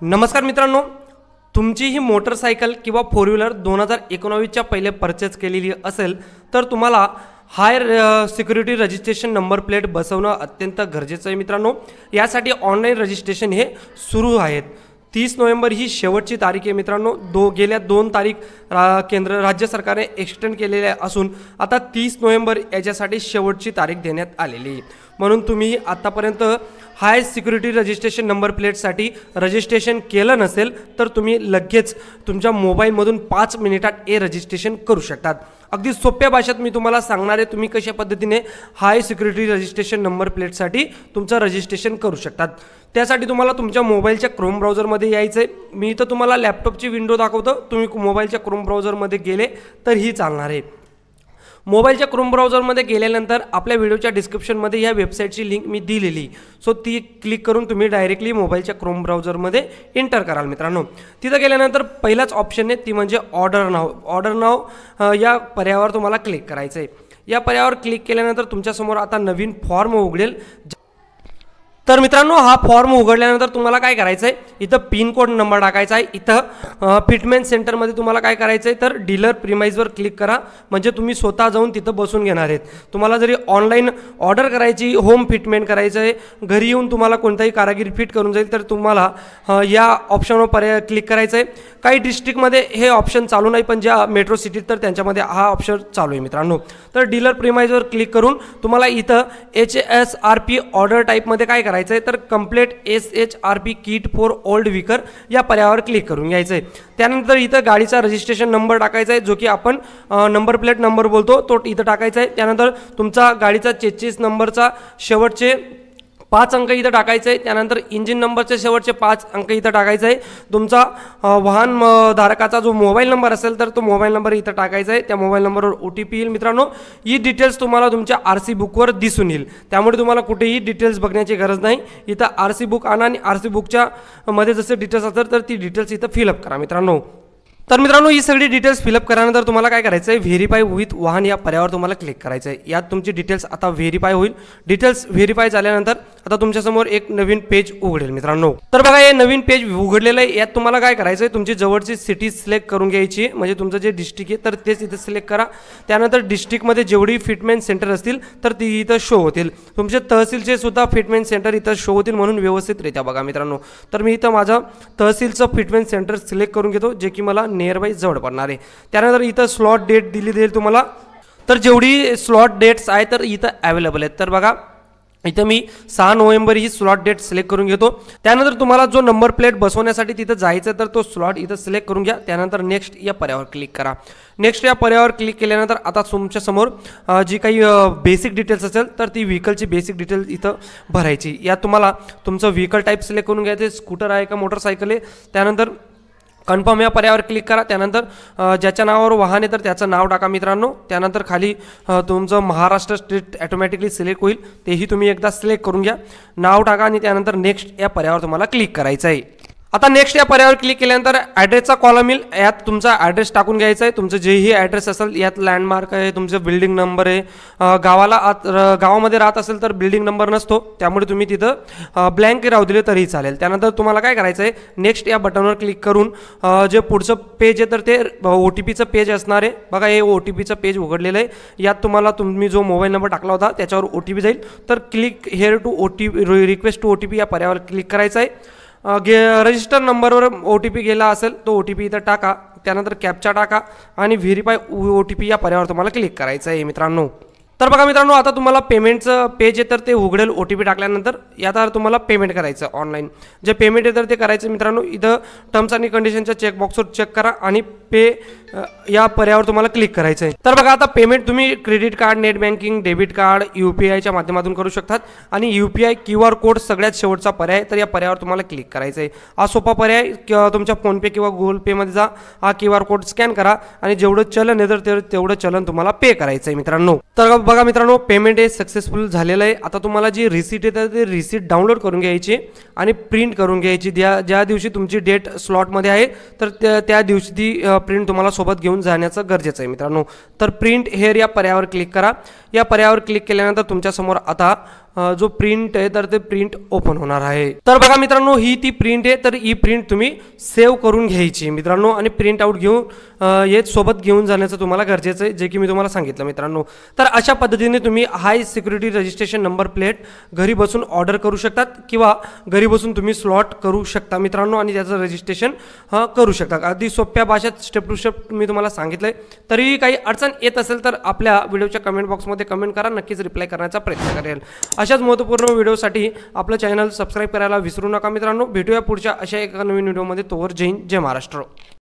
नमस्कार मित्रांनो, तुमची ही मोटरसायकल किंवा फोर व्हीलर 2019च्या पहिले परचेस केलेली असेल तर तुम्हाला higher security registration number plate बसवणं अत्यंत गरजेचं आहे मित्रांनो। यासाठी ऑनलाईन रजिस्ट्रेशन हे सुरू आहेत। 30 नोव्हेंबर ही शेवटची तारीख आहे मित्रांनो। गेल्या 2 तारीख केंद्र राज्य सरकारने एक्सटेंड केलेल्या असून आता 30 नोव्हेंबर याच्यासाठी शेवटची तारीख देण्यात आलेली आहे। म्हणून तुम्ही आतापर्यंत हाय सिक्युरिटी रजिस्ट्रेशन नंबर प्लेटसाठी रजिस्ट्रेशन केलं नसेल तर तुम्ही लगेच तुमच्या मोबाईलमधून 5 मिनिटात रजिस्ट्रेशन करू शकतात। अगदी सोप्या भाषेत मी तुम्हाला सांगणार आहे तुम्ही कशा पद्धतीने हाय सिक्युरिटी रजिस्ट्रेशन नंबर प्लेटसाठी तुमचं रजिस्ट्रेशन करू शकतात। त्यासाठी तुम्हाला तुमच्या मोबाईलच्या क्रोम ब्राउझरमध्ये यायचं आहे। मी इथं तुम्हाला लॅपटॉपची विंडो दाखवतो, तुम्ही मोबाईलच्या क्रोम ब्राउझरमध्ये गेले तर ही चालणार आहे। मोबाईलच्या क्रोम ब्राउझरमध्ये गेल्यानंतर आपल्या व्हिडिओच्या डिस्क्रिप्शनमध्ये या वेबसाईटची लिंक मी दिलेली, सो ती क्लिक करून तुम्ही डायरेक्टली मोबाईलच्या क्रोम ब्राउझरमध्ये एंटर कराल मित्रांनो। तिथं गेल्यानंतर पहिलाच ऑप्शन आहे ती म्हणजे ऑर्डर नाव या पर्यायावर तुम्हाला क्लिक करायचं आहे। या पर्यायावर क्लिक केल्यानंतर तुमच्यासमोर आता नवीन फॉर्म उघडेल। तर मित्रांनो, हा फॉर्म उघडल्यानंतर तुम्हाला काय करायचं आहे, इथं पिन कोड नंबर टाकायचा आहे। इथं फिटमेंट सेंटरमध्ये तुम्हाला काय करायचं आहे तर डीलर प्रीमाइजवर क्लिक करा, म्हणजे तुम्ही स्वतः जाऊन तिथं बसून घेणार आहेत। तुम्हाला जरी ऑनलाईन ऑर्डर करायची, होम फिटमेंट करायचं आहे, घरी येऊन तुम्हाला कोणताही कारागीर फिट करून जाईल तर तुम्हाला या ऑप्शनवर पर्याय क्लिक करायचं आहे। काही डिस्ट्रिक्टमध्ये हे ऑप्शन चालू नाही, पण ज्या मेट्रो सिटीत तर त्यांच्यामध्ये हा ऑप्शन चालू आहे मित्रांनो। तर डीलर प्रीमाइजवर क्लिक करून तुम्हाला इथं HSRP ऑर्डर टाईपमध्ये काय करायचं आहे तर complete SHRP kit for old vehicle या पर्यायावर क्लिक करून घ्यायचं आहे। त्यानंतर इथं गाडीचा रजिस्ट्रेशन नंबर टाकायचा आहे, जो की आपण नंबर प्लेट नंबर बोलतो तो इथं टाकायचा आहे। त्यानंतर तुमचा गाडीचा चेसिस नंबरचा शेवटचे 5 अंक इथं टाकायचे आहे। त्यानंतर इंजिन नंबरचे शेवटचे 5 अंक इथं टाकायचे आहे। तुमचा वाहन धारकाचा जो मोबाईल नंबर असेल तर तो मोबाईल नंबर इथं टाकायचा आहे। त्या मोबाईल नंबरवर OTP येईल मित्रांनो। ही डिटेल्स तुम्हाला तुमच्या RC बुकवर दिसून येईल, त्यामुळे तुम्हाला कुठेही डिटेल्स बघण्याची गरज नाही। इथं RC बुक आणा आणि RC बुकच्या मध्ये जसे डिटेल्स असतात तर ती डिटेल्स इथं फिलअप करा मित्रांनो। तर मित्रांनो, ही सगळी डिटेल्स फिलअप केल्यानंतर तुम्हाला काय करायचं आहे, व्हेरीफाय विथ वाहन या पर्यायावर तुम्हाला क्लिक करायचं आहे। यात तुमची डिटेल्स आता व्हेरीफाय होईल। डिटेल्स व्हेरीफाय झाल्यानंतर आता तुमच्यासमोर एक नवीन पेज उघडेल मित्रांनो। तर बघा, हे नवीन पेज उघडलेलं आहे। यात तुम्हाला काय करायचं आहे, तुमची जवळची सिटी सिलेक्ट करून घ्यायची, म्हणजे तुमचं जे डिस्ट्रिक्ट आहे तर तेच इथं सिलेक्ट करा। त्यानंतर डिस्ट्रिक्टमध्ये जेवढी फिटमेंट सेंटर असतील तर ती इथं शो होतील। तुमचे तहसीलचे सुद्धा फिटमेंट सेंटर इथं शो होतील, म्हणून व्यवस्थितरित्या बघा मित्रांनो। तर मी इथं माझं तहसीलचं फिटमेंट सेंटर सिलेक्ट करून घेतो, जे की मला नियर बाय जवळ पडणार आहे। त्यानंतर इथं स्लॉट डेट दिली जाईल तुम्हाला, तर जेवढी स्लॉट डेट्स आहे तर इथं अवेलेबल आहेत। तर बघा, इथं मी 6 नोव्हेंबर ही स्लॉट डेट सिलेक्ट करून घेतो। त्यानंतर तुम्हाला जो नंबर प्लेट बसवण्यासाठी तिथं जायचं तर तो स्लॉट इथं सिलेक्ट करून घ्या। त्यानंतर नेक्स्ट या पर्यायावर क्लिक करा। नेक्स्ट या पर्यायावर क्लिक केल्यानंतर आता तुमच्यासमोर जी काही बेसिक डिटेल्स असेल तर ती व्हेकलची बेसिक डिटेल्स इथं भरायची। यात तुम्हाला तुमचं व्हेकल टाईप सिलेक्ट करून घ्यायचं, स्कूटर आहे का मोटरसायकल आहे। त्यानंतर कन्फर्म या पर्यायावर क्लिक करा। त्यानंतर ज्याच्या नावावर वाहन आहे तर त्याचं नाव टाका मित्रांनो। त्यानंतर खाली तुमचं महाराष्ट्र स्टेट ऑटोमॅटिकली सिलेक्ट होईल, तेही तुम्ही एकदा सिलेक्ट करून घ्या, नाव टाका आणि त्यानंतर नेक्स्ट या पर्यायावर तुम्हाला क्लिक करायचं आहे। आता नेक्स्ट या पर्यायावर क्लिक केल्यानंतर ॲड्रेसचा कॉलम येईल। यात तुमचा ॲड्रेस टाकून घ्यायचा आहे। तुमचं जेही ॲड्रेस असेल, यात लँडमार्क आहे, तुमचं बिल्डिंग नंबर आहे, गावामध्ये राहत असेल तर बिल्डिंग नंबर नसतो, त्यामुळे तुम्ही तिथं ब्लँक राहू दिले तरीही चालेल। त्यानंतर तुम्हाला काय करायचं आहे, नेक्स्ट या बटनवर क्लिक करून जे पुढचं पेज आहे तर ते OTPचं पेज असणार आहे। बघा, हे OTPचं पेज उघडलेलं आहे। यात तुम्हाला तुम्ही जो मोबाईल नंबर टाकला होता त्याच्यावर OTP जाईल, तर click here to OTP request to OTP या पर्यायावर क्लिक करायचं आहे। रजिस्टर नंबरवर OTP गेला असेल तो OTP इथं टाका। त्यानंतर कॅप्चा टाका आणि व्हेरीफाय OTP या पर्यायावर तुम्हाला क्लिक करायचं आहे मित्रांनो। तर बघा मित्रांनो, आता तुम्हाला पेमेंटचं पेज आहे तर ते उघडेल OTP टाकल्यानंतर। यात तुम्हाला पेमेंट करायचं ऑनलाईन, जे पेमेंट आहे तर ते करायचं मित्रांनो। इथं टर्म्स आणि कंडिशनच्या चेकबॉक्सवर चेक करा आणि पे या पर्यायावर तुम्हाला क्लिक करायचं आहे। तर बघा, आता पेमेंट तुम्ही credit card, net banking, debit card, UPIच्या माध्यमातून करू शकतात आणि UPI QR कोड सगळ्यात शेवटचा पर्याय, तर या पर्यायावर तुम्हाला क्लिक करायचं आहे। हा सोपा पर्याय, तुमच्या फोनपे किंवा गुगल पेमध्ये जा, हा QR कोड स्कॅन करा आणि जेवढं चलन आहे तर तेवढं चलन तुम्हाला पे करायचं आहे मित्रांनो। तर बघा मित्रांनो, पेमेंट हे सक्सेसफुल झालेलं आहे। आता तुम्हाला जी रिसीट आहे तर ती रिसीट डाउनलोड करून घ्यायची आणि प्रिंट करून घ्यायची। ज्या दिवशी तुमची डेट स्लॉटमध्ये आहे तर त्या दिवशी ती प्रिंट तुम्हाला सोबत घेऊन जाण्याचं गरजेचं आहे मित्रांनो। तर प्रिंट हेअर या पर्यायावर क्लिक करा। या पर्यायावर क्लिक केल्यानंतर तुमच्यासमोर आता जो प्रिंट आहे तर ते प्रिंट ओपन होणार आहे। तर बघा मित्रांनो, ही ती प्रिंट आहे, तर ही प्रिंट तुम्ही सेव्ह करून घ्यायची मित्रांनो आणि प्रिंट आउट घेऊन हे सोबत घेऊन जाण्याचं तुम्हाला गरजेचं आहे, जे की मी तुम्हाला सांगितलं मित्रांनो। तर अशा पद्धतीने तुम्ही हाय सिक्युरिटी रजिस्ट्रेशन नंबर प्लेट घरी बसून ऑर्डर करू शकतात किंवा घरी बसून तुम्ही स्लॉट करू शकता मित्रांनो आणि त्याचं रजिस्ट्रेशन करू शकता। अगदी सोप्या भाषेत स्टेप टू स्टेप मी तुम्हाला सांगितलंय। तरी काही अडचण येत असेल तर आपल्या व्हिडिओच्या कमेंट बॉक्समध्ये कमेंट करा, नक्कीच रिप्लाय करण्याचा प्रयत्न करेल। अशाच महत्त्वपूर्ण व्हिडिओसाठी आपलं चॅनल सबस्क्राईब करायला विसरू नका मित्रांनो। भेटूया पुढच्या अशा एका नवीन व्हिडिओमध्ये। तोवर जय हिंद, जय महाराष्ट्र।